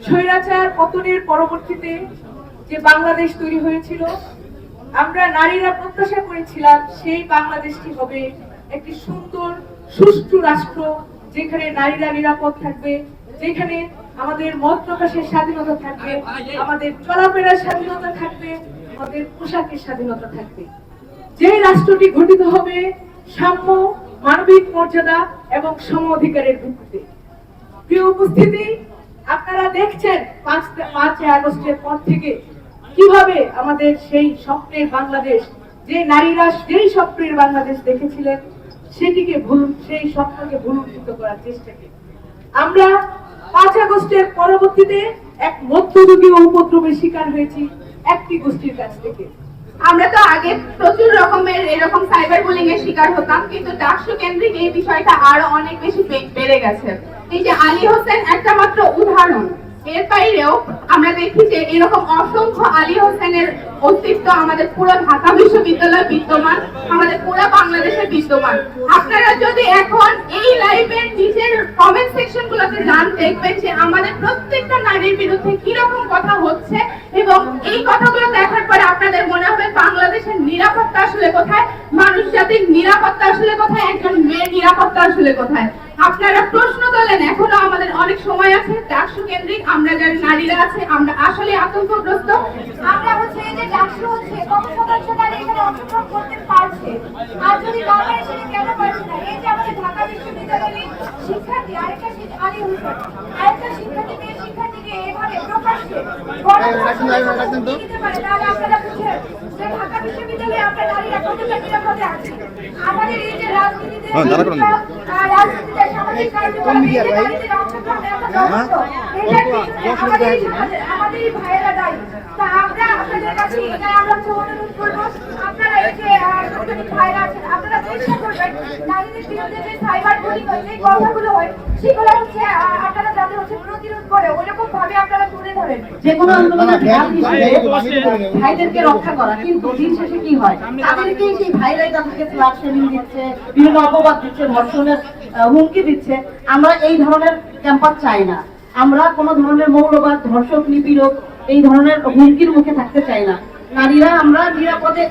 স্বৈরাচার পতনের পরবর্তীতে যে বাংলাদেশ তৈরি হয়েছিল, আমরা নারীরা প্রত্যাশা করেছিলাম সেই বাংলাদেশটি হবে একটি সুন্দর সুষ্ঠু রাষ্ট্র, যেখানে নারীরা নিরাপদ থাকবে, যেখানে আমাদের মত প্রকাশের স্বাধীনতা থাকবে, আমাদের চলাফেরার স্বাধীনতা থাকবে, আমাদের পোশাকের স্বাধীনতা থাকবে। যে রাষ্ট্রটি গঠিত হবে সাম্য, মানবিক মর্যাদা এবং সম অধিকারের ভিত্তিতে। প্রিয় উপস্থিতি, আপনারা দেখছেন 5 আগস্টের পর থেকে কিভাবে আমাদের সেই স্বপ্নের বাংলাদেশ, যে নারীরা যেই স্বপ্নের বাংলাদেশ দেখেছিলেন, সেই স্বপ্নকে ভুলুণ্ঠিত করার চেষ্টাকে আমরা 5 আগস্টের পরবর্তীতে এক মধ্যযুগীয় উপদ্রবের শিকার হয়েছি একটি গোষ্ঠীর কাছ থেকে। আমরা তো আগে প্রচুর রকমের এরকম সাইবার বুলিং এর শিকার হতাম, কিন্তু ডাকসু কেন্দ্রিক এই বিষয়টা আরো অনেক বেশি বেড়ে গেছে। এই যে আলী হোসেন একটা মাত্র উদাহরণ, এর বাইরেও আমরা দেখি যে এরকম অসংখ্য আলী হোসেনের অস্তিত্ব আমাদের পুরো ঢাকা বিশ্ববিদ্যালয়ে বিদ্যমান, আমাদের পুরো বাংলাদেশে বিদ্যমান। আপনারা যদি এখন এই লাইভের নিচের কমেন্ট সেকশন গুলোতে যান, দেখবেন যে আমাদের প্রত্যেকটা নারীর বিরুদ্ধে কিরকম কথা হচ্ছে, এবং এই কথাগুলো দেখার পরে আপনাদের মনে হবে বাংলাদেশের নিরাপত্তা আসলে কোথায়, মানুষ জাতির নিরাপত্তা আসলে কোথায়, একজন মেয়ের নিরাপত্তা আসলে কোথায়। আপনারা প্রশ্ন তোলেন, এখনো আমাদের অনেক সময় আছে। ডাকসু কেন্দ্রিক আমরা যারা নারীরা আছে, আমরা আসলে আতঙ্কগ্রস্ত। আমরা হচ্ছে যে ডাকসু হচ্ছে কত শতাংশ নারী এখানে অংশগ্রহণ করতে পারছে, আর যদি না পারে সেটা কেন পারছে না? এই যে আমাদের ঢাকা বিশ্ববিদ্যালয়ের শিক্ষার্থী আরেকটা আলী হোসেন, আরেকটা শিক্ষার্থীকে এভাবে প্রকাশ্যে দিতে পারে, তাহলে আপনারা বুঝেন যে ঢাকা বিশ্ববিদ্যালয়ে আমরা নারীরা কতটা নিরাপদে আছি। আমাদের এই যে রাজনীতিতে সামাজিক কার্যক্রমে আমাদেরই ভাইয়েরা দায়ী। তা আমরা আপনাদের কাছে আমরা অনুরোধ করবো, আপনারা এই যে ভাইরা আছেন, আপনারা চেষ্টা করবেন নারীদের বিরুদ্ধে যে সাইবার বুলিং হয়, যে কথাগুলো হয়, সেগুলো হচ্ছে আপনারা যাতে হচ্ছে প্রতিরোধ করে ওইরকম ভাবে আপনারা তুলে ধরেন। যে কোনো আন্দোলনের ভাইদেরকে রক্ষা করা, কিন্তু দিন শেষে কি হয়, তাদেরকেই সেই ভাইরাই তাদেরকে স্লাট শেমিং দিচ্ছে, বিভিন্ন অপবাদ দিচ্ছে, ধর্ষণের হুমকি দিচ্ছে। আমরা এই ধরনের ক্যাম্পাস চাই না। আমরা কোনো ধরনের মৌলবাদ, ধর্ষক, নিপীড়ক এই ধরনের হুমকির মুখে থাকতে চাই না। নারীরা আমরা নিরাপদে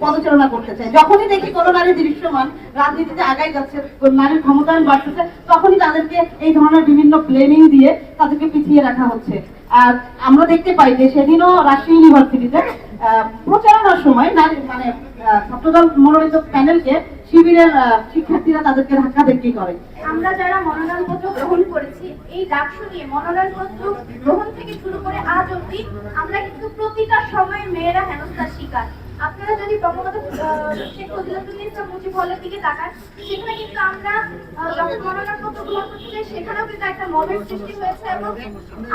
পদচারণা করতে চাই। যখনই দেখি কোনো নারী দৃশ্যমান রাজনীতিতে আগাই যাচ্ছে, নারীর ক্ষমতায়ন বাড়তেছে, তখনই তাদেরকে এই ধরনের বিভিন্ন ব্লেমিং দিয়ে তাদেরকে পিছিয়ে রাখা হচ্ছে। আর আমরা দেখতে পাই যে সেদিনও রাজশাহী ইউনিভার্সিটিতে প্রচারণার সময় নারী ছাত্রদল মনোনীত প্যানেলকে শিবিরের শিক্ষার্থীরা তাদেরকে ধাক্কা ধাক্কি করে। আমরা যারা মনোনয়নপত্র গ্রহণ করেছি, এই ডাকসু নিয়ে মনোনয়নপত্র গ্রহণ থেকে শুরু করে আজ অবধি আমরা কিন্তু প্রতিটা সময়ে মেয়েরা হেনস্থার শিকার। আপনারা যদি বঙ্গবন্ধু শেখ মুজিবুর মুজিবুরের দিকে তাকান, সেখানে কিন্তু আমরা যখন মনোনয়নপত্র গ্রহণ করতে যাই, সেখানেও কিন্তু একটা মবের সৃষ্টি হয়েছে। এবং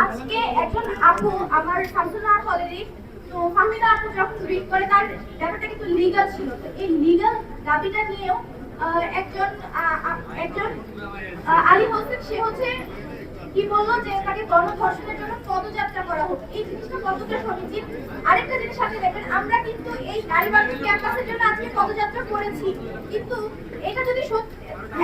আজকে একজন আপু, আমার শামসুন্নাহার কলেজে, তো ফাহমিদা আপু যখন টুইট করে, তার ব্যাপারটা কিন্তু লিগাল ছিল। তো এই লিগাল দাবিটা নিয়েও একজন আলী হোসেন, সে হচ্ছে কি বললো যে তাকে গণধর্ষণের জন্য পদযাত্রা করা হোক। এই জিনিসটা কতটা সমীচীন। আরেকটা জিনিস সাথে দেখবেন, আমরা কিন্তু এই নারীবাদী ক্যাম্পাসের জন্য আজকে পদযাত্রা করেছি, কিন্তু এটা যদি সত্যি,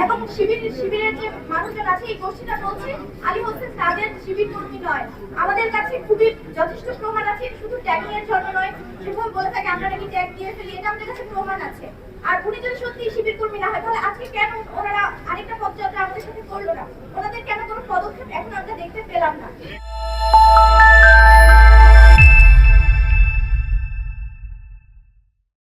এবং শিবিরের যে মানুষজন আছে, এই গোষ্ঠীটা বলছে আলী হোসেন তাদের শিবির কর্মী নয়। আমাদের কাছে খুবই যথেষ্ট প্রমাণ আছে, শুধু ট্যাগিং এর জন্য নয়, যেভাবে বলে থাকে আমরা নাকি ট্যাগ দিয়ে ফেলি, এটা আমাদের কাছে প্রমাণ আছে। আর উনি যদি সত্যি শিবির কর্মী না হয়, তাহলে আজকে কেন ওনারা আরেকটা পদযাত্রা আমাদের সাথে করলো না? ওনাদের কেন কোনো পদক্ষেপ এখন আমরা দেখতে পেলাম না?